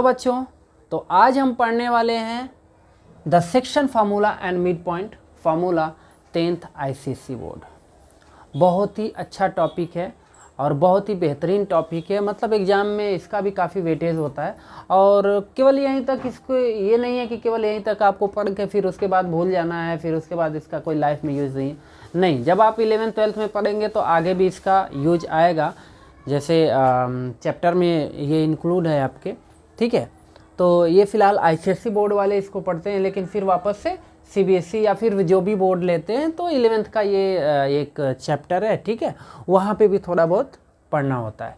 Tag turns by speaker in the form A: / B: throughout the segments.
A: तो बच्चों, तो आज हम पढ़ने वाले हैं the section formula and mid point formula 10th ICSE board. बहुत ही अच्छा टॉपिक है और बहुत ही बेहतरीन टॉपिक है। मतलब एग्ज़ाम में इसका भी काफ़ी वेटेज होता है और केवल यहीं तक इसको ये नहीं है कि केवल यहीं तक आपको पढ़ के फिर उसके बाद भूल जाना है, फिर उसके बाद इसका कोई लाइफ में यूज़ नहीं। जब आप 11th-12th में पढ़ेंगे तो आगे भी इसका यूज आएगा। जैसे चैप्टर में ये इंक्लूड है आपके, ठीक है। तो ये फ़िलहाल आईसीएसई बोर्ड वाले इसको पढ़ते हैं, लेकिन फिर वापस से सीबीएसई या फिर जो भी बोर्ड लेते हैं तो 11th का ये एक चैप्टर है, ठीक है, वहाँ पे भी थोड़ा बहुत पढ़ना होता है।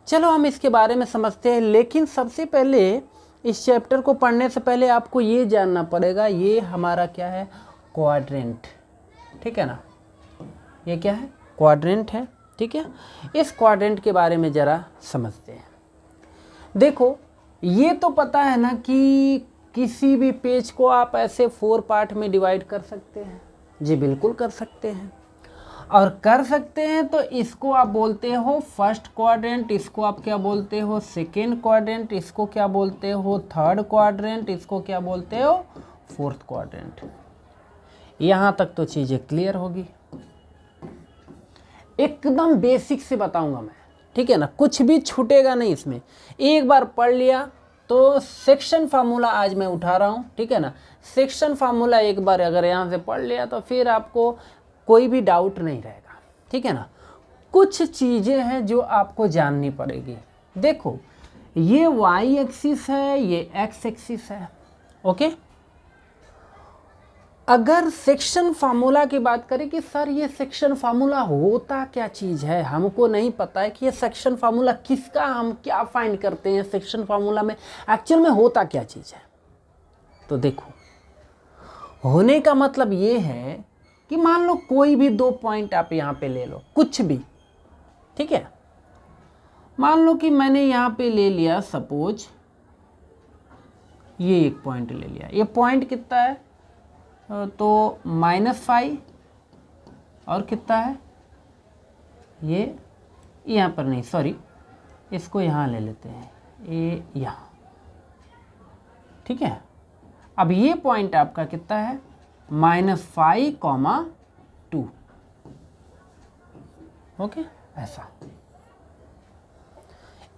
A: चलो हम इसके बारे में समझते हैं, लेकिन सबसे पहले इस चैप्टर को पढ़ने से पहले आपको ये जानना पड़ेगा, ये हमारा क्या है, क्वाड्रेंट, ठीक है ना। ये क्या है, क्वाड्रेंट है, ठीक है। इस क्वाड्रेंट के बारे में ज़रा समझते हैं। देखो, ये तो पता है ना कि किसी भी पेज को आप ऐसे 4 पार्ट में डिवाइड कर सकते हैं। जी बिल्कुल कर सकते हैं, और कर सकते हैं तो इसको आप बोलते हो फर्स्ट क्वाड्रेंट, इसको आप क्या बोलते हो सेकेंड क्वाड्रेंट, इसको क्या बोलते हो थर्ड क्वाड्रेंट, इसको क्या बोलते हो फोर्थ क्वाड्रेंट। यहाँ तक तो चीज़ें क्लियर होगी, एकदम बेसिक से बताऊंगा मैं, ठीक है ना, कुछ भी छूटेगा नहीं इसमें। एक बार पढ़ लिया तो सेक्शन फार्मूला आज मैं उठा रहा हूँ, ठीक है ना। सेक्शन फार्मूला एक बार अगर यहाँ से पढ़ लिया तो फिर आपको कोई भी डाउट नहीं रहेगा, ठीक है ना। कुछ चीज़ें हैं जो आपको जाननी पड़ेगी। देखो, ये वाई एक्सिस है, ये एक्स एक्सिस है, ओके। अगर सेक्शन फार्मूला की बात करें कि सर ये सेक्शन फार्मूला होता क्या चीज़ है, हमको नहीं पता है कि ये सेक्शन फार्मूला किसका, हम क्या फाइंड करते हैं सेक्शन फार्मूला में, एक्चुअल में होता क्या चीज़ है। तो देखो, होने का मतलब ये है कि मान लो कोई भी 2 पॉइंट आप यहाँ पे ले लो, कुछ भी, ठीक है। मान लो कि मैंने यहाँ पे ले लिया, सपोज ये एक पॉइंट ले लिया। ये पॉइंट कितना है, तो -5 और कितना है, ये यहाँ पर नहीं, सॉरी, इसको यहाँ ले लेते हैं, ये यहाँ, ठीक है। अब ये पॉइंट आपका कितना है, -5, 2, ओके। ऐसा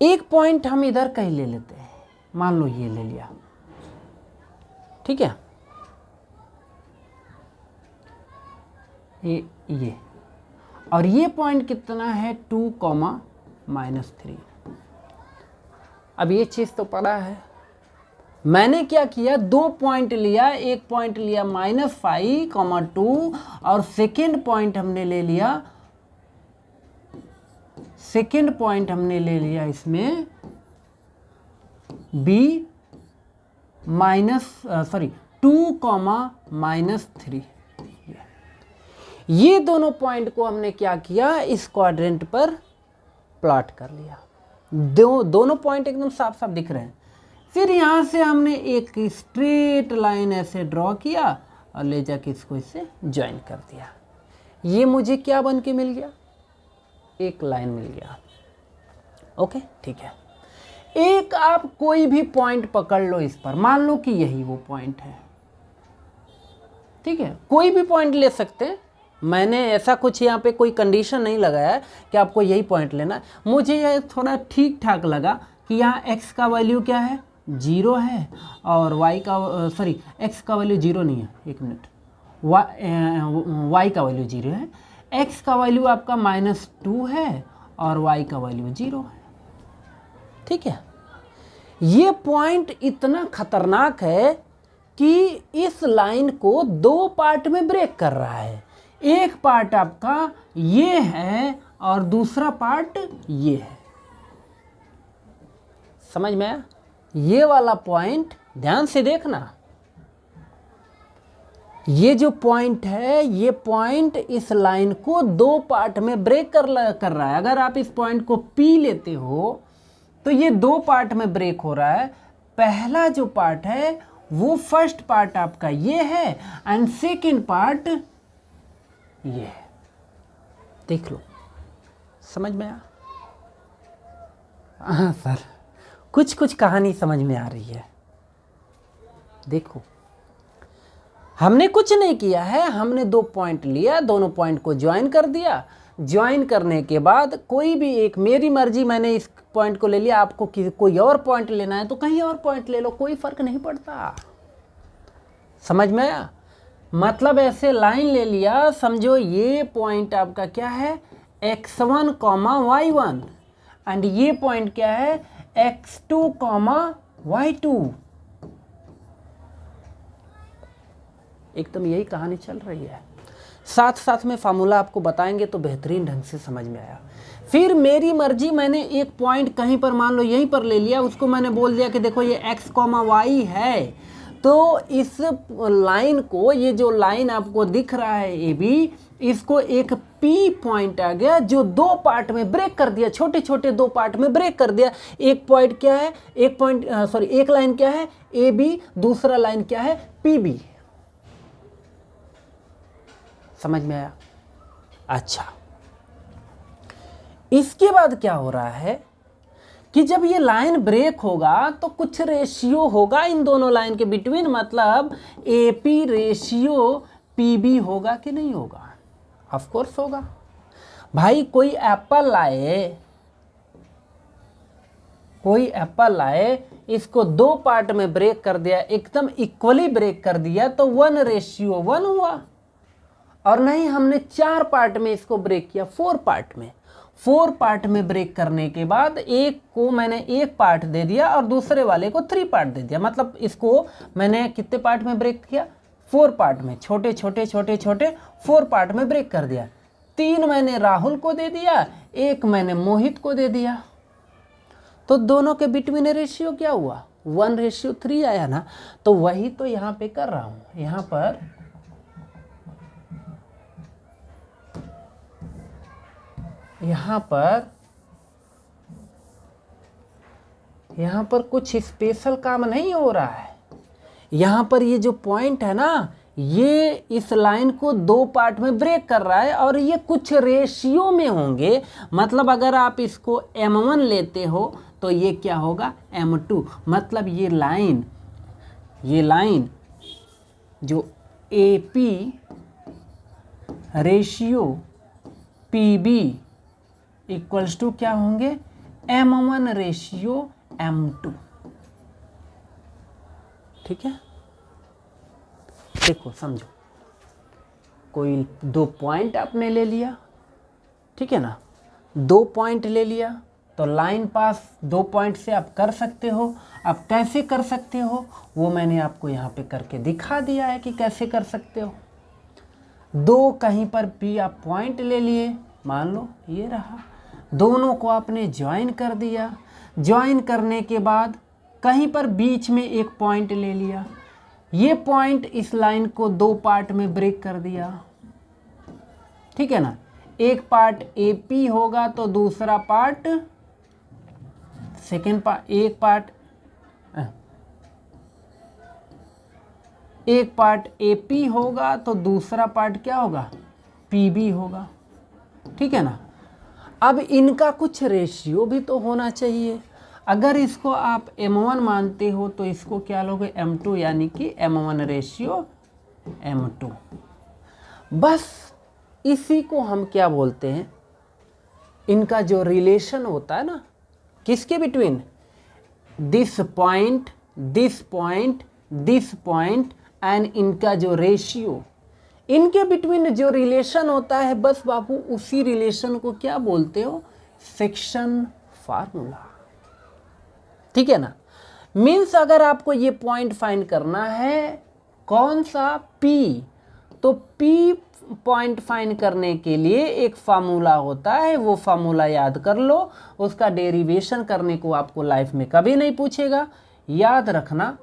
A: एक पॉइंट हम इधर कहीं ले लेते हैं, मान लो ये ले लिया, ठीक है। ये और ये पॉइंट कितना है, 2, -3। अब ये चीज़ तो पड़ा है, मैंने क्या किया, 2 पॉइंट लिया, एक पॉइंट लिया -5, 2 और सेकेंड पॉइंट हमने ले लिया, इसमें b -2, -3। ये दोनों पॉइंट को हमने क्या किया, इस क्वाड्रेंट पर प्लॉट कर लिया। दोनों पॉइंट एकदम साफ साफ दिख रहे हैं। फिर यहाँ से हमने एक स्ट्रेट लाइन ऐसे ड्रॉ किया और ले जाके इसको इससे ज्वाइन कर दिया। ये मुझे क्या बन के मिल गया, एक लाइन मिल गया, ओके, ठीक है। एक आप कोई भी पॉइंट पकड़ लो इस पर, मान लो कि यही वो पॉइंट है, ठीक है। कोई भी पॉइंट ले सकते हैं, मैंने ऐसा कुछ यहाँ पे कोई कंडीशन नहीं लगाया है कि आपको यही पॉइंट लेना है। मुझे यह थोड़ा ठीक ठाक लगा कि यहाँ x का वैल्यू क्या है, 0 है, और y का x का वैल्यू 0 नहीं है, एक मिनट, y का वैल्यू 0 है, x का वैल्यू आपका -2 है और y का वैल्यू 0 है, ठीक है। ये पॉइंट इतना खतरनाक है कि इस लाइन को 2 पार्ट में ब्रेक कर रहा है। एक पार्ट आपका ये है और दूसरा पार्ट ये है, समझ में आया। ये वाला पॉइंट ध्यान से देखना, ये जो पॉइंट है, ये पॉइंट इस लाइन को 2 पार्ट में ब्रेक कर रहा है। अगर आप इस पॉइंट को P लेते हो तो ये 2 पार्ट में ब्रेक हो रहा है। पहला जो पार्ट है वो फर्स्ट पार्ट आपका ये है एंड सेकेंड पार्ट ये है, देख लो, समझ में आया। हाँ सर, कुछ कुछ कहानी समझ में आ रही है। देखो, हमने कुछ नहीं किया है, हमने 2 पॉइंट लिया, दोनों पॉइंट को ज्वाइन कर दिया। ज्वाइन करने के बाद कोई भी एक, मेरी मर्जी, मैंने इस पॉइंट को ले लिया, आपको कोई और पॉइंट लेना है तो कहीं और पॉइंट ले लो, कोई फर्क नहीं पड़ता। समझ में आया? मतलब ऐसे लाइन ले लिया, समझो ये पॉइंट आपका क्या है, x1, y1, एंड ये पॉइंट क्या है, x2, y2। एकदम यही कहानी चल रही है। साथ साथ में फार्मूला आपको बताएंगे तो बेहतरीन ढंग से समझ में आया। फिर मेरी मर्जी, मैंने एक पॉइंट कहीं पर मान लो यहीं पर ले लिया, उसको मैंने बोल दिया कि देखो ये x, y है, तो इस लाइन को, ये जो लाइन आपको दिख रहा है ए बी, इसको एक P पॉइंट आ गया जो 2 पार्ट में ब्रेक कर दिया, छोटे छोटे 2 पार्ट में ब्रेक कर दिया। एक पॉइंट क्या है, एक लाइन क्या है ए बी, दूसरा लाइन क्या है पी बी। समझ में आया? अच्छा, इसके बाद क्या हो रहा है कि जब ये लाइन ब्रेक होगा तो कुछ रेशियो होगा इन दोनों लाइन के बिटवीन, मतलब AP रेशियो PB होगा कि नहीं होगा? ऑफ कोर्स होगा भाई। कोई एप्पल लाए, इसको 2 पार्ट में ब्रेक कर दिया, एकदम इक्वली ब्रेक कर दिया, तो 1:1 हुआ। और नहीं, हमने 4 पार्ट में इसको ब्रेक किया, 4 पार्ट में। 4 पार्ट में ब्रेक करने के बाद एक को मैंने 1 पार्ट दे दिया और दूसरे वाले को 3 पार्ट दे दिया, मतलब इसको मैंने कितने पार्ट में ब्रेक किया, 4 पार्ट में, छोटे छोटे 4 पार्ट में ब्रेक कर दिया। 3 मैंने राहुल को दे दिया, 1 मैंने मोहित को दे दिया, तो दोनों के बिटवीन रेशियो क्या हुआ, 1:3 आया ना। तो वही तो यहाँ पे कर रहा हूँ, यहाँ पर कुछ स्पेशल काम नहीं हो रहा है। यहाँ पर ये जो पॉइंट है ना, ये इस लाइन को 2 पार्ट में ब्रेक कर रहा है और ये कुछ रेशियो में होंगे। मतलब अगर आप इसको M1 लेते हो तो ये क्या होगा, M2। मतलब ये लाइन जो AP ratio PB equals to क्या होंगे, M1 रेशियो M2। ठीक है, देखो समझो, कोई 2 पॉइंट आपने ले लिया, ठीक है ना, 2 पॉइंट ले लिया, तो लाइन पास 2 पॉइंट से आप कर सकते हो। अब कैसे कर सकते हो वो मैंने आपको यहाँ पे करके दिखा दिया है कि कैसे कर सकते हो। 2 कहीं पर भी आप पॉइंट ले लिए, मान लो ये रहा, दोनों को आपने ज्वाइन कर दिया। ज्वाइन करने के बाद कहीं पर बीच में एक पॉइंट ले लिया, ये पॉइंट इस लाइन को 2 पार्ट में ब्रेक कर दिया, ठीक है ना। एक पार्ट AP होगा तो दूसरा पार्ट एक पार्ट AP होगा तो दूसरा पार्ट क्या होगा, PB होगा, ठीक है ना। अब इनका कुछ रेशियो भी तो होना चाहिए। अगर इसको आप M1 मानते हो तो इसको क्या लोगे, M2, यानी कि M1 रेशियो M2। बस इसी को हम क्या बोलते हैं, इनका जो रिलेशन होता है ना, किसके between, this point, this point, this point, and इनका जो रेशियो, इनके बिटवीन जो रिलेशन होता है, बस बाबू उसी रिलेशन को क्या बोलते हो, सेक्शन फार्मूला। ठीक है ना। मीन्स अगर आपको ये पॉइंट फाइंड करना है, कौन सा, P, तो P पॉइंट फाइंड करने के लिए एक फार्मूला होता है, वो फार्मूला याद कर लो। उसका डेरिवेशन करने को आपको लाइफ में कभी नहीं पूछेगा, याद रखना।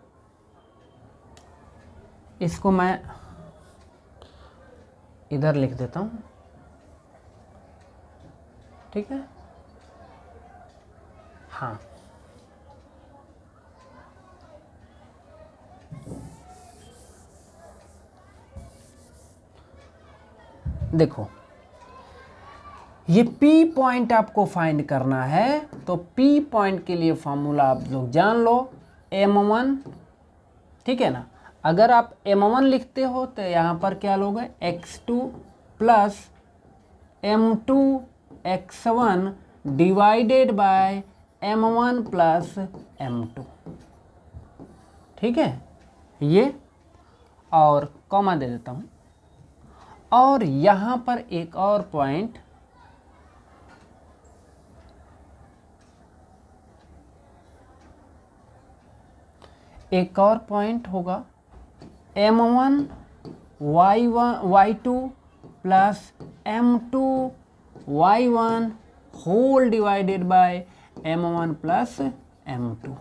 A: इसको मैं इधर लिख देता हूँ, ठीक है। हाँ, देखो ये P पॉइंट आपको फाइंड करना है, तो P पॉइंट के लिए फॉर्मूला आप लोग जान लो, m1, ठीक है ना। अगर आप m1 लिखते हो तो यहाँ पर क्या लोगे, x2 plus m2 x1 divided by m1 plus m2, ठीक है ये, और कॉमा दे देता हूँ। और यहाँ पर एक और पॉइंट, होगा m1 y2 plus m2 y1 whole divided by m1 plus m2।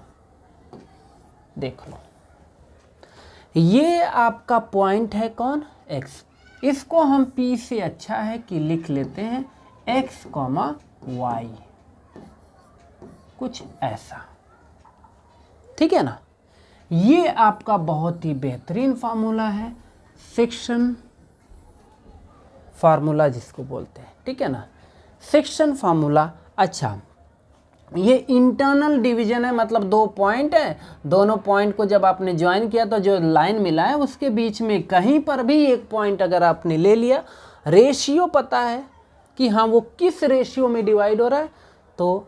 A: देख लो, ये आपका पॉइंट है कौन, x। इसको हम P से अच्छा है कि लिख लेते हैं x, y, कुछ ऐसा, ठीक है ना। ये आपका बहुत ही बेहतरीन फार्मूला है, सेक्शन फार्मूला जिसको बोलते हैं, ठीक है ना, सेक्शन फार्मूला। अच्छा, ये इंटरनल डिवीजन है, मतलब दो पॉइंट है, दोनों पॉइंट को जब आपने ज्वाइन किया तो जो लाइन मिला है उसके बीच में कहीं पर भी एक पॉइंट अगर आपने ले लिया, रेशियो पता है कि हाँ वो किस रेशियो में डिवाइड हो रहा है, तो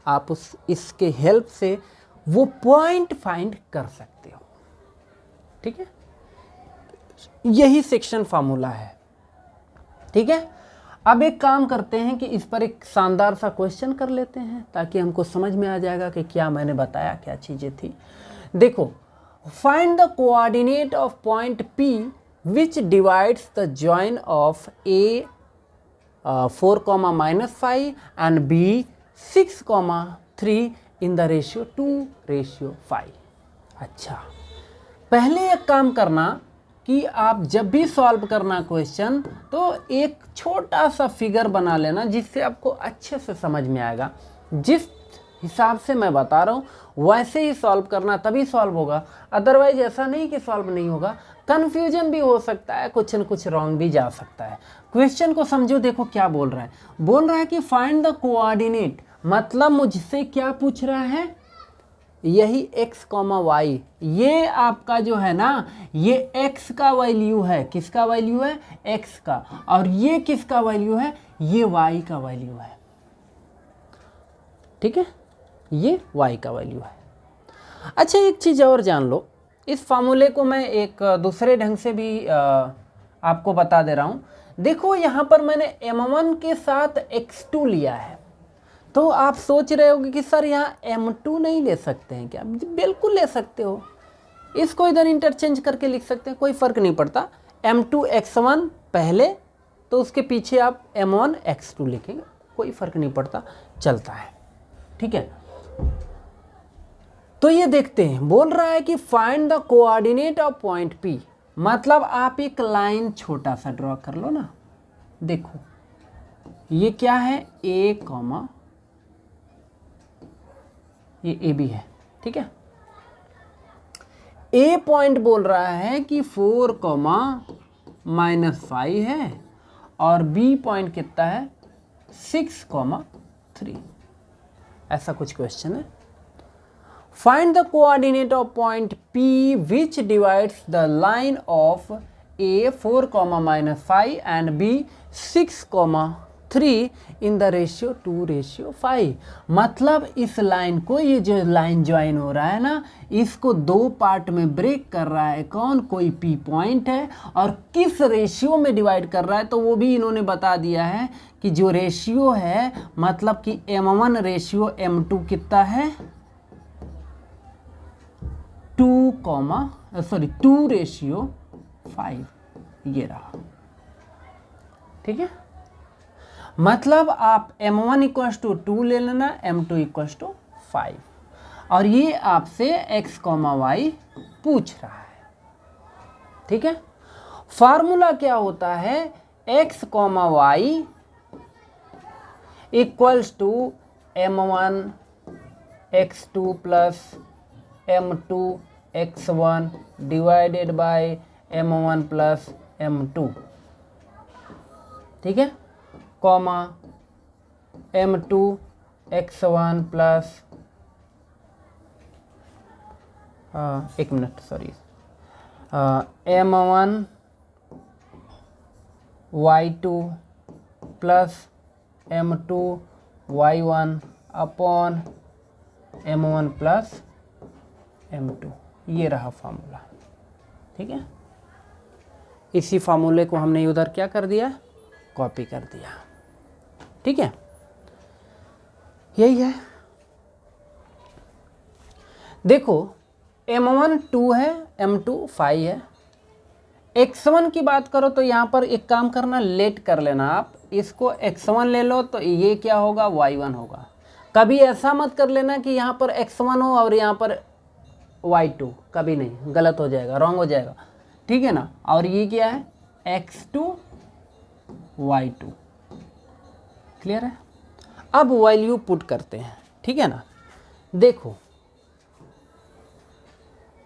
A: आप इसके हेल्प से वो पॉइंट फाइंड कर सकते हो, ठीक है। यही सेक्शन फार्मूला है, ठीक है। अब एक काम करते हैं कि इस पर एक शानदार सा क्वेश्चन कर लेते हैं, ताकि हमको समझ में आ जाएगा कि क्या मैंने बताया, क्या चीज़ें थी। देखो, find the coordinate of point P which divides the join of A 4, and B 6, 3 in the ratio 2:5। अच्छा, पहले एक काम करना कि आप जब भी सॉल्व करना क्वेश्चन, तो एक छोटा सा फिगर बना लेना, जिससे आपको अच्छे से समझ में आएगा। जिस हिसाब से मैं बता रहा हूँ वैसे ही सॉल्व करना, तभी सॉल्व होगा। अदरवाइज ऐसा नहीं कि सॉल्व नहीं होगा, कन्फ्यूजन भी हो सकता है, कुछ न कुछ रॉन्ग भी जा सकता है। क्वेश्चन को समझो, देखो क्या बोल रहा है। बोल रहा है कि फाइंड द कोऑर्डिनेट, मतलब मुझसे क्या पूछ रहा है, यही x, y, ये आपका जो है ना, ये x का वैल्यू है, किसका वैल्यू है, x का, और ये किसका वैल्यू है, ये y का वैल्यू है, ठीक है, ये y का वैल्यू है। अच्छा, एक चीज़ और जान लो, इस फार्मूले को मैं एक दूसरे ढंग से भी आपको बता दे रहा हूँ। देखो, यहाँ पर मैंने m1 के साथ x2 लिया है, तो आप सोच रहे होगे कि सर यहाँ m2 नहीं ले सकते हैं क्या? बिल्कुल ले सकते हो, इसको इधर इंटरचेंज करके लिख सकते हैं, कोई फ़र्क नहीं पड़ता। m2 x1 पहले, तो उसके पीछे आप m1 x2 लिखेंगे, कोई फ़र्क नहीं पड़ता, चलता है, ठीक है। तो ये देखते हैं, बोल रहा है कि find the coordinate of point P, मतलब आप एक लाइन छोटा सा ड्रॉ कर लो ना। देखो, ये क्या है, A, ये AB है, ठीक है। A पॉइंट बोल रहा है कि 4, -5 है, और B पॉइंट कितना है, 6, 3। ऐसा कुछ क्वेश्चन है। Find the coordinate of point P which divides the line of A 4, -5 and B 6, 3 in the ratio 2:5। मतलब इस लाइन को, ये जो लाइन ज्वाइन हो रहा है ना, इसको दो पार्ट में ब्रेक कर रहा है कौन, कोई P पॉइंट है, और किस रेशियो में डिवाइड कर रहा है, तो वो भी इन्होंने बता दिया है कि जो रेशियो है, मतलब कि m1 रेशियो m2 कितना है, 2:5, ये रहा, ठीक है। मतलब आप m1 = 2 ले लेना, m2 = 5, और ये आपसे x, y पूछ रहा है, ठीक है। फार्मूला क्या होता है, x, y = m1 x2 plus m2 x1 divided by m1 plus m2, ठीक है, कॉमा m2 x1 प्लस एक minute sorry m1 y2 plus m2 y1 upon m1 plus m2, ये रहा फार्मूला। ठीक है, इसी फार्मूले को हमने उधर क्या कर दिया, कॉपी कर दिया। ठीक है, यही है। देखो m1 2 है, m2 5 है। x1 की बात करो तो यहाँ पर एक काम करना, लेट कर लेना आप, इसको x1 ले लो तो ये क्या होगा, y1 होगा। कभी ऐसा मत कर लेना कि यहाँ पर x1 हो और यहाँ पर y2, कभी नहीं, गलत हो जाएगा, रॉन्ग हो जाएगा। ठीक है ना। और ये क्या है, x2 y2, क्लियर है। अब वैल्यू पुट करते हैं। ठीक है ना। देखो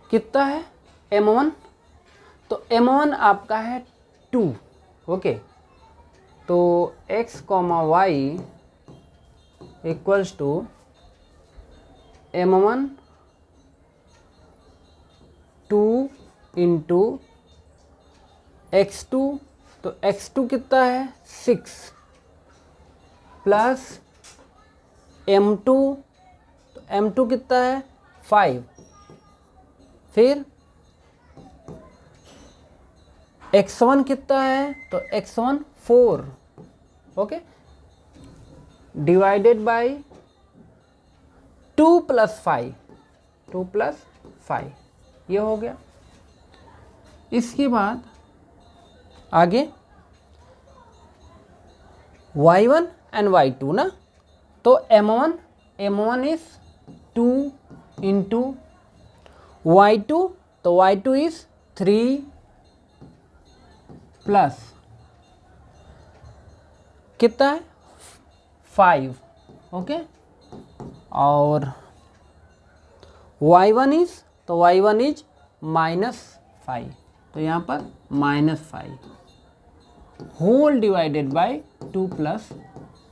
A: कितना है m1, तो m1 आपका है 2, ओके। तो x, y equals to m1 2 into x2, तो x2 कितना है 6 प्लस m2, तो m2 कितना है 5, फिर x1 कितना है, तो x1 4, okay, divided by 2 plus 5, 2 plus 5, ये हो गया। इसके बाद आगे y1 एंड y2 ना, तो m1 इज 2 इंटू y2, तो y2 इज 3 प्लस कितना है 5, ओके। और y1 इज, तो y1 इज -5, तो यहाँ पर -5 होल डिवाइडेड बाय 2 प्लस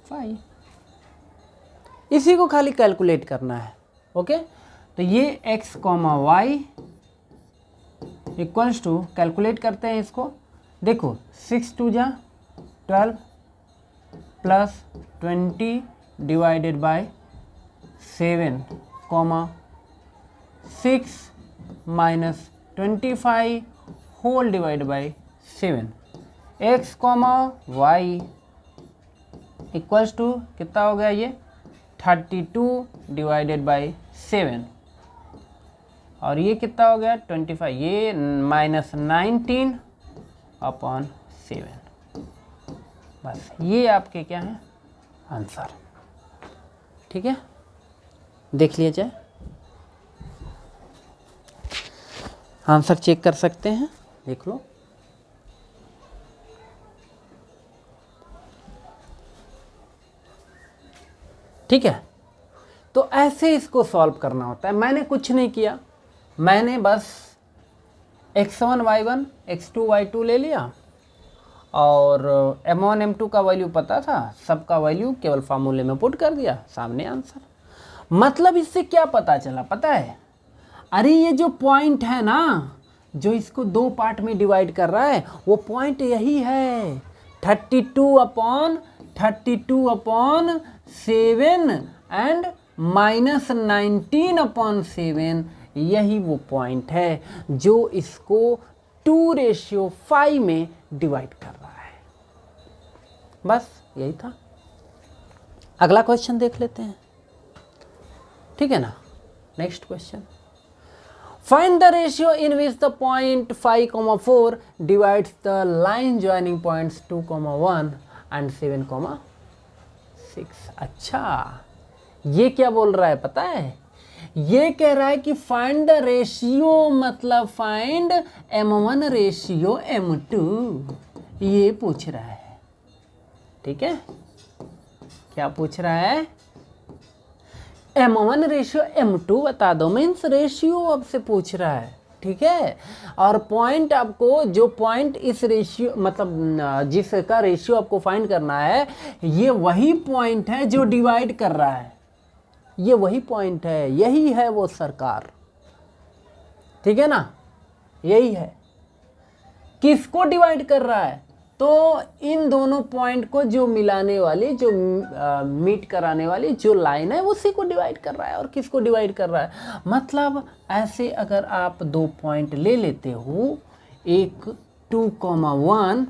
A: 5। इसी को खाली कैलकुलेट करना है, ओके। तो ये x, y equals to, calculate करते हैं इसको। देखो 6 2 जा 12 plus 20 divided by 7, 6 minus 25 whole divide by 7। x, y equals to कितना हो गया ये 32 डिवाइडेड बाय 7, और ये कितना हो गया 25, ये -19 अपॉन 7। बस ये आपके क्या है आंसर। ठीक है, देख लिया जाए, आंसर चेक कर सकते हैं, देख लो। ठीक है, तो ऐसे इसको सॉल्व करना होता है। मैंने कुछ नहीं किया, मैंने बस x1 y1 x2 y2 ले लिया, और m1 m2 का वैल्यू पता था, सबका वैल्यू केवल फार्मूले में पुट कर दिया, सामने आंसर। मतलब इससे क्या पता चला पता है, अरे ये जो पॉइंट है ना, जो इसको दो पार्ट में डिवाइड कर रहा है, वो पॉइंट यही है 32 अपॉन 7 एंड -19 अपॉन 7, यही वो पॉइंट है जो इसको 2:5 में डिवाइड कर रहा है। बस यही था। अगला क्वेश्चन देख लेते हैं, ठीक है ना। Next question, find the ratio in which the point 5,4 divides the line joining points 2,1 and 7,6। अच्छा, ये क्या बोल रहा है पता है, ये कह रहा है कि फाइंड द रेशियो, मतलब फाइंड m1 रेशियो m2, ये पूछ रहा है। ठीक है, क्या पूछ रहा है, m1 रेशियो m2 बता दो, मीन्स रेशियो अब से पूछ रहा है। ठीक है। और पॉइंट आपको, जो पॉइंट इस रेशियो मतलब जिसका रेशियो आपको फाइंड करना है, ये वही पॉइंट है जो डिवाइड कर रहा है, ये वही पॉइंट है, यही है वो सरकार, ठीक है ना, यही है। किसको डिवाइड कर रहा है? तो इन दोनों पॉइंट को जो मिलाने वाली, जो मीट कराने वाली जो लाइन है, उसी को डिवाइड कर रहा है। और किसको डिवाइड कर रहा है? मतलब ऐसे अगर आप दो पॉइंट ले लेते हो, एक 2,1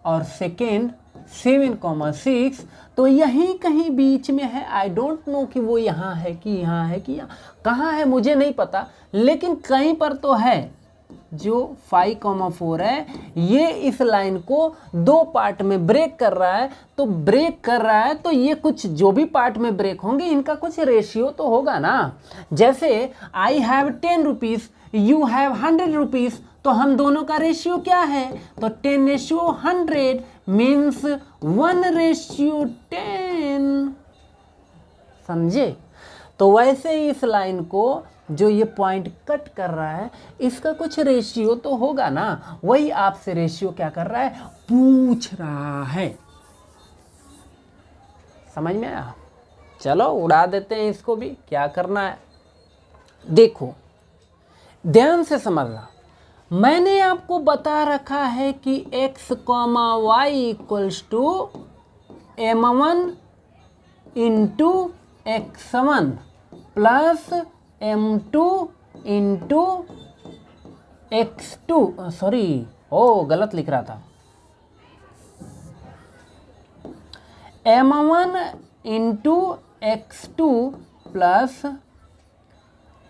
A: और सेकेंड 7,6, तो यहीं कहीं बीच में है। आई डोंट नो कि वो यहाँ है कि यहाँ है कि यहाँ, कहाँ है मुझे नहीं पता, लेकिन कहीं पर तो है। जो 5,4 है, ये इस लाइन को दो पार्ट में ब्रेक कर रहा है। तो ब्रेक कर रहा है तो ये कुछ जो भी पार्ट में ब्रेक होंगे, इनका कुछ रेशियो तो होगा ना। जैसे I have 10 rupees, you have 100 rupees, तो हम दोनों का रेशियो क्या है? तो 10:100 मीन्स 1:10। समझे? तो वैसे ही इस लाइन को जो ये पॉइंट कट कर रहा है, इसका कुछ रेशियो तो होगा ना। वही आपसे रेशियो क्या कर रहा है? पूछ रहा है। समझ में आया? चलो उड़ा देते हैं इसको भी, क्या करना है देखो, ध्यान से समझना। मैंने आपको बता रखा है कि x, y equals to m1 into x1 plus m2 into x2, sorry गलत लिख रहा था, m1 into x2 plus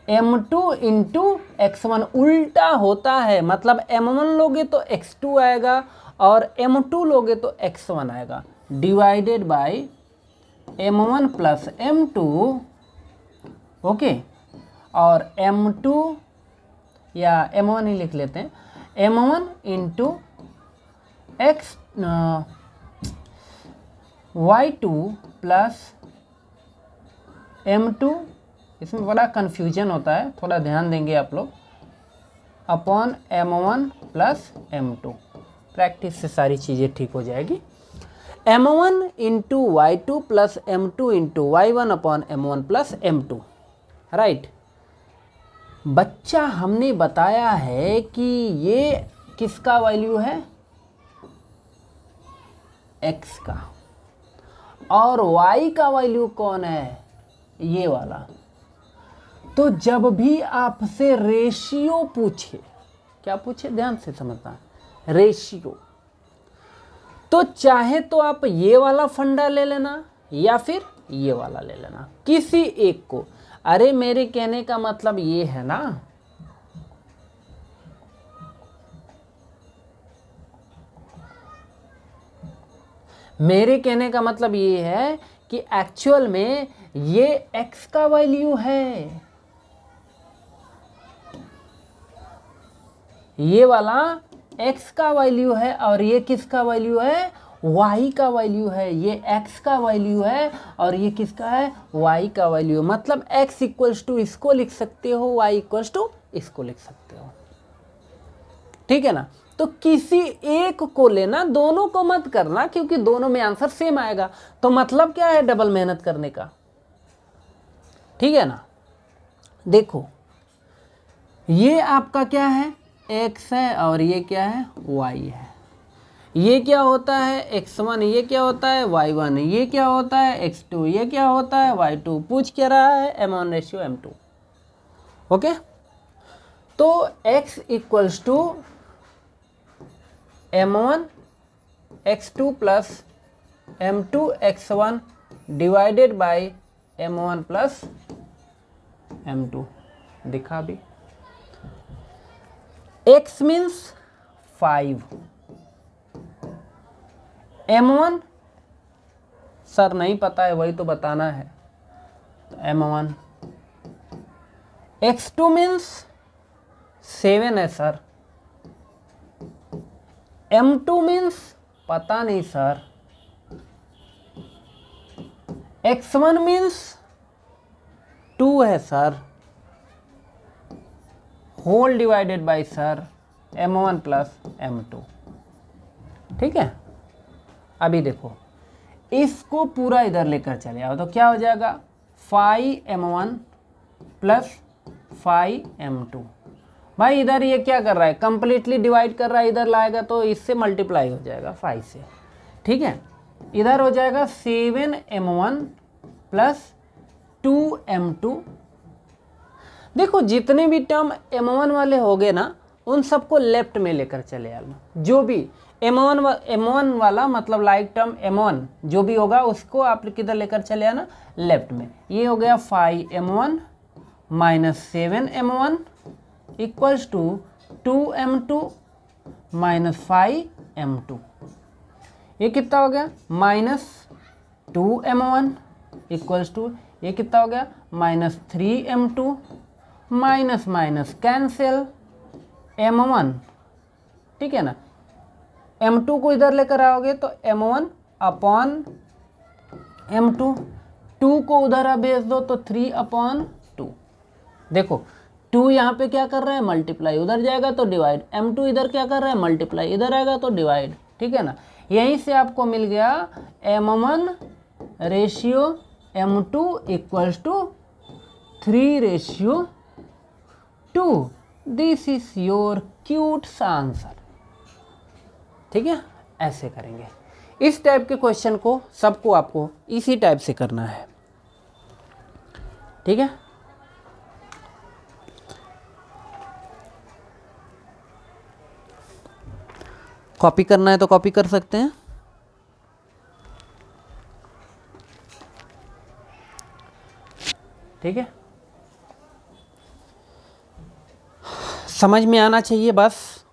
A: m2 into x1। उल्टा होता है, मतलब m1 लोगे तो x2 आएगा और m2 लोगे तो x1 आएगा, divided by m1 plus m2, okay. और m2 या m1 ही लिख लेते हैं, m1 into y2 plus m2, इसमें बड़ा कन्फ्यूजन होता है, थोड़ा ध्यान देंगे आप लोग, upon m1 plus m2। Practice से सारी चीज़ें ठीक हो जाएगी। m1 into y2 plus m2 into y1 upon m1 plus m2, right. बच्चा हमने बताया है कि ये किसका वैल्यू है? x का। और y का वैल्यू कौन है? ये वाला। तो जब भी आपसे रेशियो पूछे, क्या पूछे? ध्यान से समझना, रेशियो, तो चाहे तो आप ये वाला फंडा ले लेना या फिर ये वाला ले लेना, किसी एक को। अरे मेरे कहने का मतलब ये है ना, मेरे कहने का मतलब ये है कि एक्चुअल में ये x का वैल्यू है, ये वाला x का वैल्यू है, और ये किसका वैल्यू है? y का वैल्यू है। ये x का वैल्यू है और ये किसका है? y का वैल्यू। मतलब x इक्वल्स टू इसको लिख सकते हो, y इक्वल्स टू इसको लिख सकते हो, ठीक है ना। तो किसी एक को लेना, दोनों को मत करना, क्योंकि दोनों में आंसर सेम आएगा। तो मतलब क्या है डबल मेहनत करने का, ठीक है ना। देखो ये आपका क्या है? x है और ये क्या है? y है। ये क्या होता है? x1, ये क्या होता है? y1, ये क्या होता है? x2, ये क्या होता है? y2। पूछ क्या रहा है? m1 ratio m2, okay. तो x equals to m1 x2 plus m2 x1 divided by m1 plus m2। दिखा भी, x मीन्स 5, m1 सर नहीं पता है, वही तो बताना है, तो m1, x2 मीन्स 7 है सर, m2 मीन्स पता नहीं सर, x1 मीन्स 2 है sir, whole divided by sir m1 plus m2। ठीक है, अभी देखो इसको पूरा इधर लेकर चले आओ तो क्या हो जाएगा 5m1 प्लस 5m2। भाई इधर ये क्या कर रहा है, कंप्लीटली डिवाइड कर रहा है, इधर लाएगा तो इससे मल्टीप्लाई हो जाएगा 5 से। ठीक है, इधर हो जाएगा 7m1 प्लस 2m2। देखो जितने भी टर्म m1 वाले हो गए ना उन सबको लेफ्ट में लेकर चले आना। जो भी m1 वाला मतलब लाइक टर्म m1 जो भी होगा उसको आप किधर लेकर चले आना, लेफ्ट में। ये हो गया 5m1 minus 7m1 equals to 2m2 minus 5m2। ये कितना हो गया माइनस 2m1 इक्वल्स टू ये कितना हो गया minus 3m2 minus minus cancel m1। ठीक है ना, m2 को इधर लेकर आओगे तो m1 अपॉन m2, 2 को उधर आप भेज दो तो 3 अपॉन 2। देखो 2 यहाँ पे क्या कर रहा है मल्टीप्लाई, उधर जाएगा तो डिवाइड, m2 इधर क्या कर रहा है मल्टीप्लाई, इधर आएगा तो डिवाइड। ठीक है ना, यहीं से आपको मिल गया m1 ratio m2 equals to 3:2। This is your cute answer. ठीक है, ऐसे करेंगे। इस टाइप के क्वेश्चन को सबको आपको इसी टाइप से करना है। ठीक है, कॉपी करना है तो कॉपी कर सकते हैं। ठीक है, समझ में आना चाहिए बस।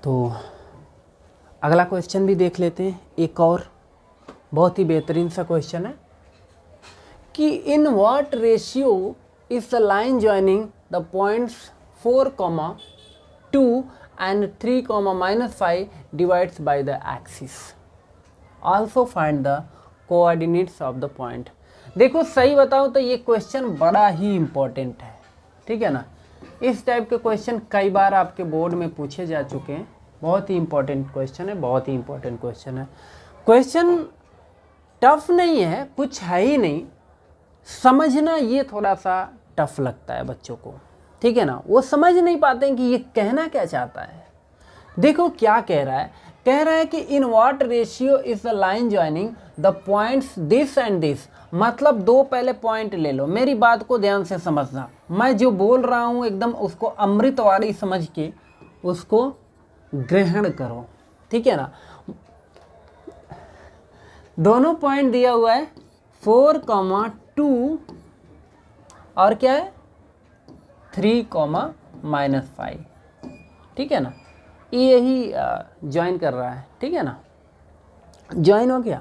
A: तो अगला क्वेश्चन भी देख लेते हैं। एक और बहुत ही बेहतरीन सा क्वेश्चन है कि in what ratio is the line joining the points 4,2 and 3,-5 divides by the axis. Also find the coordinates of the point. देखो सही बताऊँ तो ये क्वेश्चन बड़ा ही इम्पोर्टेंट है। ठीक है ना, इस टाइप के क्वेश्चन कई बार आपके बोर्ड में पूछे जा चुके हैं। बहुत ही इम्पोर्टेंट क्वेश्चन है, बहुत ही इम्पोर्टेंट क्वेश्चन है। क्वेश्चन टफ नहीं है, कुछ है ही नहीं, समझना ये थोड़ा सा टफ लगता है बच्चों को। ठीक है ना, वो समझ नहीं पाते हैं कि ये कहना क्या चाहता है। देखो क्या कह रहा है, कह रहा है कि in what ratio is the line joining the points this and this. मतलब दो पहले पॉइंट ले लो, मेरी बात को ध्यान से समझना। मैं जो बोल रहा हूँ एकदम उसको अमृत वाली समझ के उसको ग्रहण करो। ठीक है ना, दोनों पॉइंट दिया हुआ है 4,2 और क्या है 3,-5। ठीक है ना, यही ज्वाइन कर रहा है। ठीक है ना, ज्वाइन हो गया,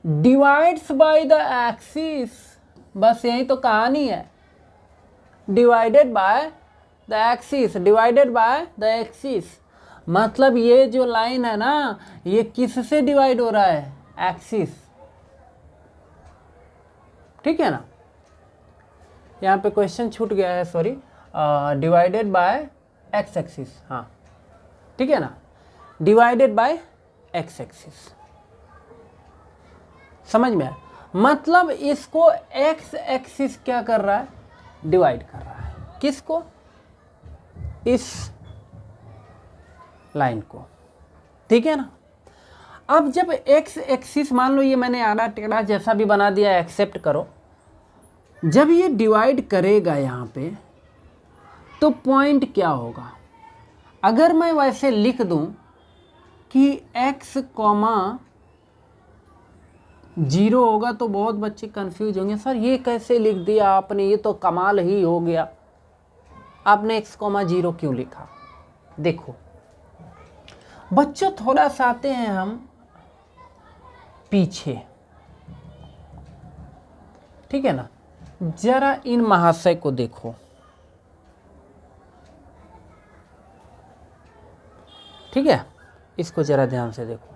A: डिवाइड्स बाय द एक्सिस। बस यही तो कहानी है, divided by the axis, divided by the axis. मतलब ये जो लाइन है ना ये किससे डिवाइड हो रहा है, एक्सिस। ठीक है ना, यहाँ पे क्वेश्चन छूट गया है, sorry, divided by x axis. हाँ ठीक है ना, डिवाइडेड बाय एक्स एक्सिस। समझ में आया, मतलब इसको एक्स एक्सिस क्या कर रहा है, डिवाइड कर रहा है। किसको, इस लाइन को। ठीक है ना, अब जब एक्स एक्सिस मान लो ये मैंने आड़ा टेढ़ा जैसा भी बना दिया, एक्सेप्ट करो। जब ये डिवाइड करेगा यहाँ पे तो पॉइंट क्या होगा, अगर मैं वैसे लिख दूं कि x, 0 होगा तो बहुत बच्चे कंफ्यूज होंगे, सर ये कैसे लिख दिया आपने, ये तो कमाल ही हो गया, आपने x, 0 क्यों लिखा। देखो बच्चों थोड़ा सा आते हैं हम पीछे। ठीक है ना, जरा इन महाशय को देखो। ठीक है, इसको जरा ध्यान से देखो।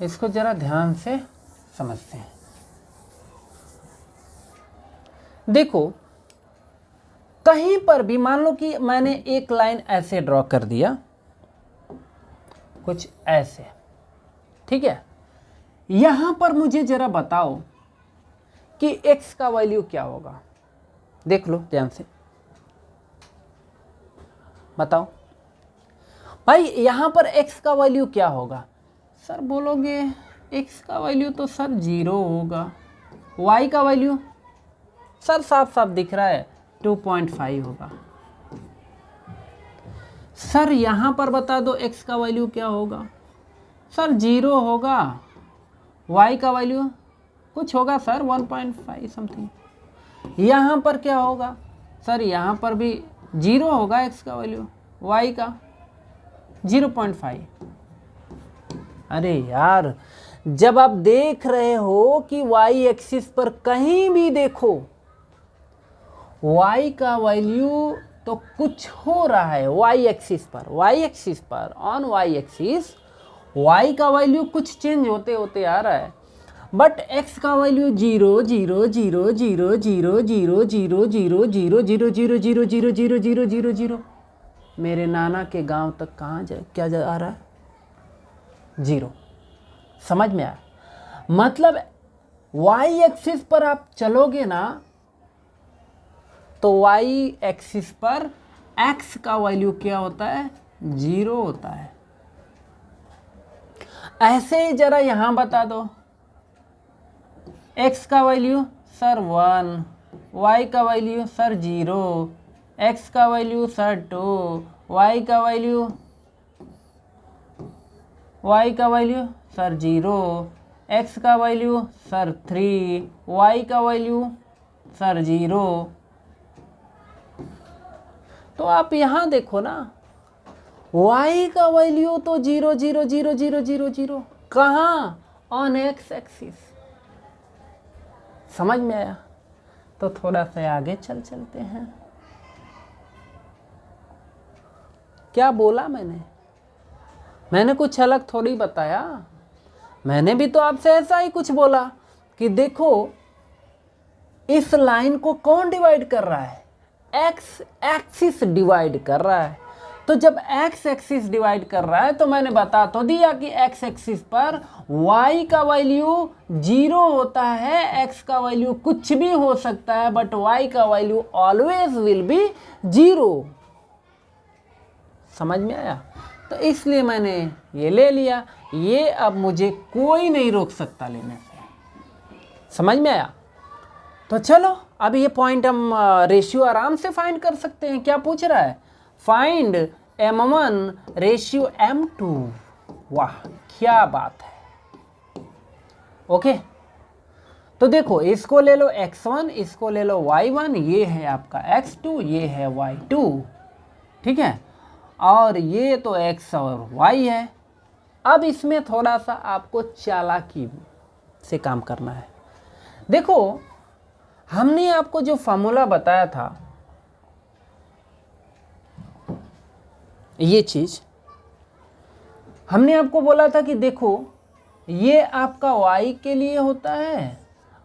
A: इसको जरा ध्यान से समझते हैं। देखो कहीं पर भी मान लो कि मैंने एक लाइन ऐसे ड्रॉ कर दिया, कुछ ऐसे, ठीक है। यहां पर मुझे जरा बताओ कि x का वैल्यू क्या होगा। देख लो ध्यान से, बताओ भाई यहां पर x का वैल्यू क्या होगा। सर बोलोगे x का वैल्यू तो सर 0 होगा, y का वैल्यू सर साफ साफ दिख रहा है 2.5 होगा। सर यहां पर बता दो x का वैल्यू क्या होगा। सर 0 होगा, y का वैल्यू कुछ होगा सर 1.5 समथिंग। यहाँ पर क्या होगा सर, यहाँ पर भी 0 होगा x का वैल्यू, y का 0.5। अरे यार जब आप देख रहे हो कि y एक्सिस पर कहीं भी देखो y का वैल्यू तो कुछ हो रहा है y एक्सिस पर ऑन y एक्सिस y का वैल्यू कुछ चेंज होते होते आ रहा है, बट x का वैल्यू 0 0 0 0 0 0 0 0 0 0 0 0 0 0 0 0 0। मेरे नाना के गांव तक कहाँ जाए, क्या आ रहा है 0। समझ में आया? मतलब y एक्सिस पर आप चलोगे ना तो y एक्सिस पर x का वैल्यू क्या होता है 0 होता है। ऐसे ही जरा यहां बता दो x का वैल्यू सर 1, y का वैल्यू सर 0, x का वैल्यू सर 2, y का वैल्यू सर 0, x का वैल्यू सर 3, y का वैल्यू सर 0। तो आप यहाँ देखो ना y का वैल्यू तो 0 0 0 0 0 0 कहाँ ऑन x एक्सिस। समझ में आया? तो थोड़ा सा आगे चलते हैं। क्या बोला मैंने कुछ अलग थोड़ी बताया। मैंने भी तो आपसे ऐसा ही कुछ बोला कि देखो इस लाइन को कौन डिवाइड कर रहा है, x एक्सिस डिवाइड कर रहा है। तो जब x एक्सिस डिवाइड कर रहा है तो मैंने बता तो दिया कि x एक्सिस पर y का वैल्यू 0 होता है, x का वैल्यू कुछ भी हो सकता है, बट y का वैल्यू ऑलवेज विल बी 0। समझ में आया? तो इसलिए मैंने ये ले लिया, ये अब मुझे कोई नहीं रोक सकता लेने से। समझ में आया? तो चलो अब ये पॉइंट हम रेशियो आराम से फाइंड कर सकते हैं। क्या पूछ रहा है? Find m1 ratio m2। वाह क्या बात है। ओके तो देखो इसको ले लो x1, इसको ले लो y1, ये है आपका x2, ये है y2, ठीक है, और ये तो x और y है। अब इसमें थोड़ा सा आपको चालाकी से काम करना है। देखो हमने आपको जो फॉर्मूला बताया था, ये चीज हमने आपको बोला था कि देखो ये आपका y के लिए होता है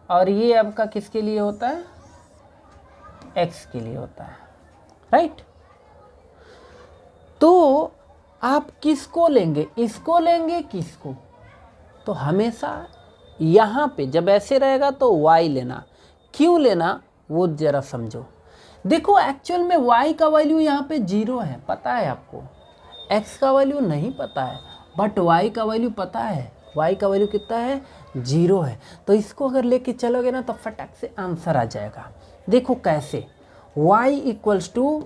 A: और ये आपका किसके लिए होता है, x के लिए होता है, राइट। तो आप किसको लेंगे, इसको लेंगे किसको? तो हमेशा यहाँ पे जब ऐसे रहेगा तो y लेना। क्यों लेना वो जरा समझो। देखो एक्चुअल में y का वैल्यू यहाँ पे 0 है, पता है आपको। x का वैल्यू नहीं पता है, बट y का वैल्यू पता है। y का वैल्यू कितना है 0 है। तो इसको अगर लेके चलोगे ना तो फटाक से आंसर आ जाएगा। देखो कैसे, y equals to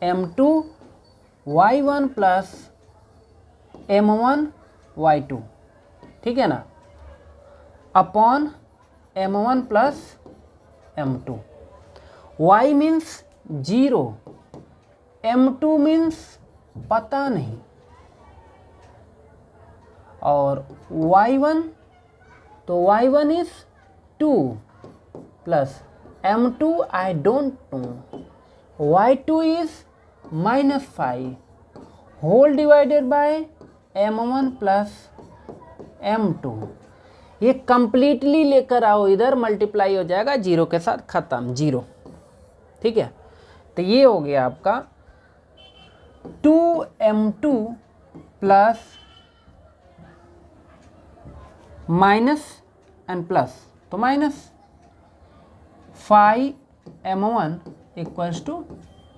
A: m2 y1 plus m1 y2, ठीक है ना, upon m1 plus m2। y means 0, m2 means पता नहीं, और y1 तो y1 is 2 plus m2 I don't know, y2 is -5 whole divided by M1 plus M2, ये completely लेकर आओ इधर, मल्टीप्लाई हो जाएगा जीरो के साथ, खत्म, जीरो। ठीक है, तो ये हो गया आपका 2M2 plus minus and plus, तो माइनस 5M1 इक्वल्स टू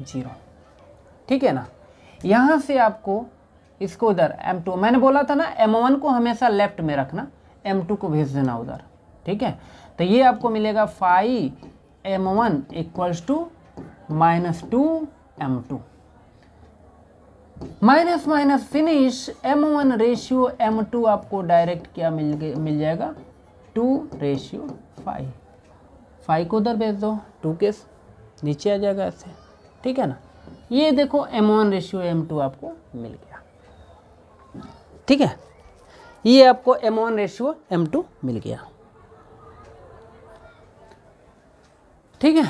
A: 0। ठीक है ना, यहाँ से आपको इसको उधर M2, मैंने बोला था ना M1 को हमेशा लेफ्ट में रखना, M2 को भेज देना उधर। ठीक है, तो ये आपको मिलेगा 5M1 equals to -2M2, minus minus finish, M1 ratio M2 आपको डायरेक्ट क्या मिल जाएगा, 2:5। 5 को उधर भेज दो, 2 के नीचे आ जाएगा ऐसे। ठीक है ना, ये देखो M1 रेशियो M2 आपको मिल गया। ठीक है, ये आपको M1 रेशियो M2 मिल गया। ठीक है,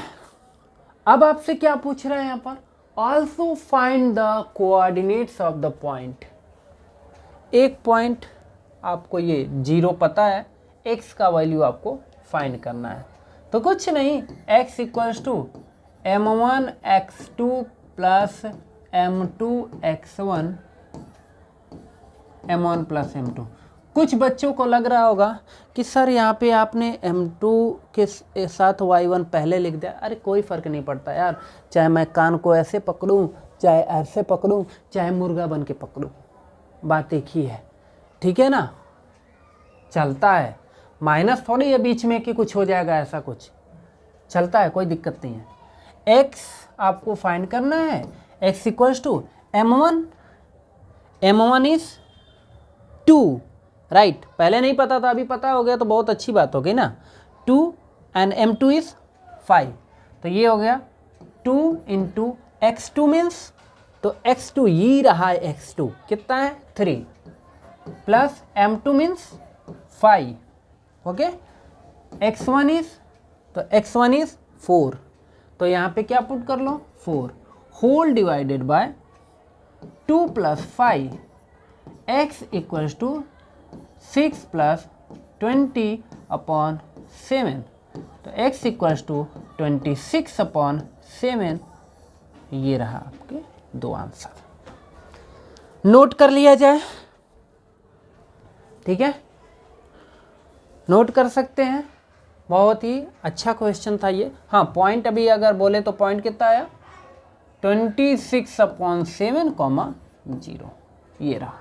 A: अब आपसे क्या पूछ रहा है यहाँ पर, also find the coordinates of the point. एक पॉइंट आपको ये 0 पता है, x का वैल्यू आपको फाइंड करना है। तो कुछ नहीं, x equals to M1x2 plus M2x1 M1 plus M2। कुछ बच्चों को लग रहा होगा कि सर यहाँ पे आपने M2 के साथ Y1 पहले लिख दिया। अरे कोई फ़र्क नहीं पड़ता यार, चाहे मैं कान को ऐसे पकड़ूं, चाहे ऐसे पकड़ूं, चाहे मुर्गा बन के पकड़ूं, बात एक ही है। ठीक है ना, चलता है, माइनस थोड़ी है बीच में कि कुछ हो जाएगा, ऐसा कुछ चलता है, कोई दिक्कत नहीं है। x आपको फाइंड करना है, x equals to M1 is 2, right. पहले नहीं पता था, अभी पता हो गया तो बहुत अच्छी बात हो गई ना। 2 एंड M2 इज 5, तो ये हो गया 2 इंटू x2 मीन्स, तो x2 ये रहा है, x2 कितना है 3, plus M2 means 5, okay. x1 is, तो x1 इज 4, तो यहाँ पे क्या पुट कर लो 4, whole divided by 2 plus 5, x equals to 6 plus 20/7, तो x इक्वल्स टू 26/7। ये रहा आपके दो आंसर, नोट कर लिया जाए। ठीक है, नोट कर सकते हैं, बहुत ही अच्छा क्वेश्चन था ये। हाँ, पॉइंट अभी अगर बोले तो पॉइंट कितना आया, 26/7, 0, ये रहा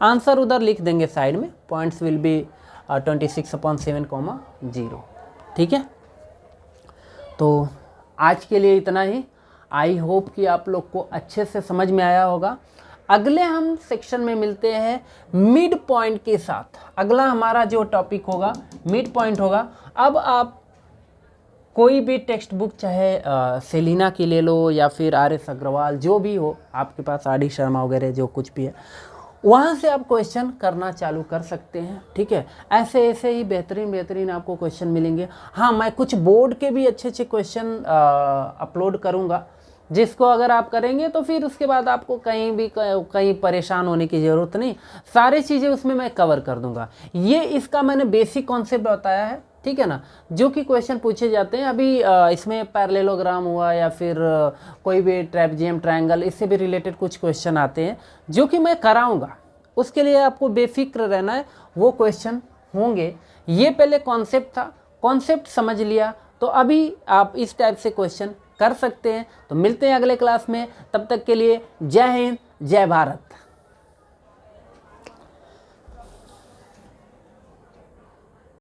A: आंसर। उधर लिख देंगे साइड में, पॉइंट्स विल बी 26/7, 0। ठीक है, तो आज के लिए इतना ही। आई होप कि आप लोग को अच्छे से समझ में आया होगा। अगले हम सेक्शन में मिलते हैं मिड पॉइंट के साथ। अगला हमारा जो टॉपिक होगा मिड पॉइंट होगा। अब आप कोई भी टेक्स्ट बुक, चाहे सेलिना की ले लो या फिर RS अग्रवाल, जो भी हो आपके पास, RD शर्मा वगैरह जो कुछ भी है, वहाँ से आप क्वेश्चन करना चालू कर सकते हैं। ठीक है, ऐसे ऐसे ही बेहतरीन आपको क्वेश्चन मिलेंगे। हाँ, मैं कुछ बोर्ड के भी अच्छे क्वेश्चन अपलोड करूँगा, जिसको अगर आप करेंगे तो फिर उसके बाद आपको कहीं परेशान होने की ज़रूरत नहीं, सारी चीज़ें उसमें मैं कवर कर दूंगा। ये इसका मैंने बेसिक कॉन्सेप्ट बताया है, ठीक है ना, जो कि क्वेश्चन पूछे जाते हैं। अभी इसमें पैरेललोग्राम हुआ या फिर कोई भी ट्रेपजियम, ट्रायंगल, इससे भी रिलेटेड कुछ क्वेश्चन आते हैं जो कि मैं कराऊंगा। उसके लिए आपको बेफिक्र रहना है, वो क्वेश्चन होंगे। ये पहले कॉन्सेप्ट था, कॉन्सेप्ट समझ लिया तो अभी आप इस टाइप से क्वेश्चन कर सकते हैं। तो मिलते हैं अगले क्लास में, तब तक के लिए जय हिंद, जय भारत।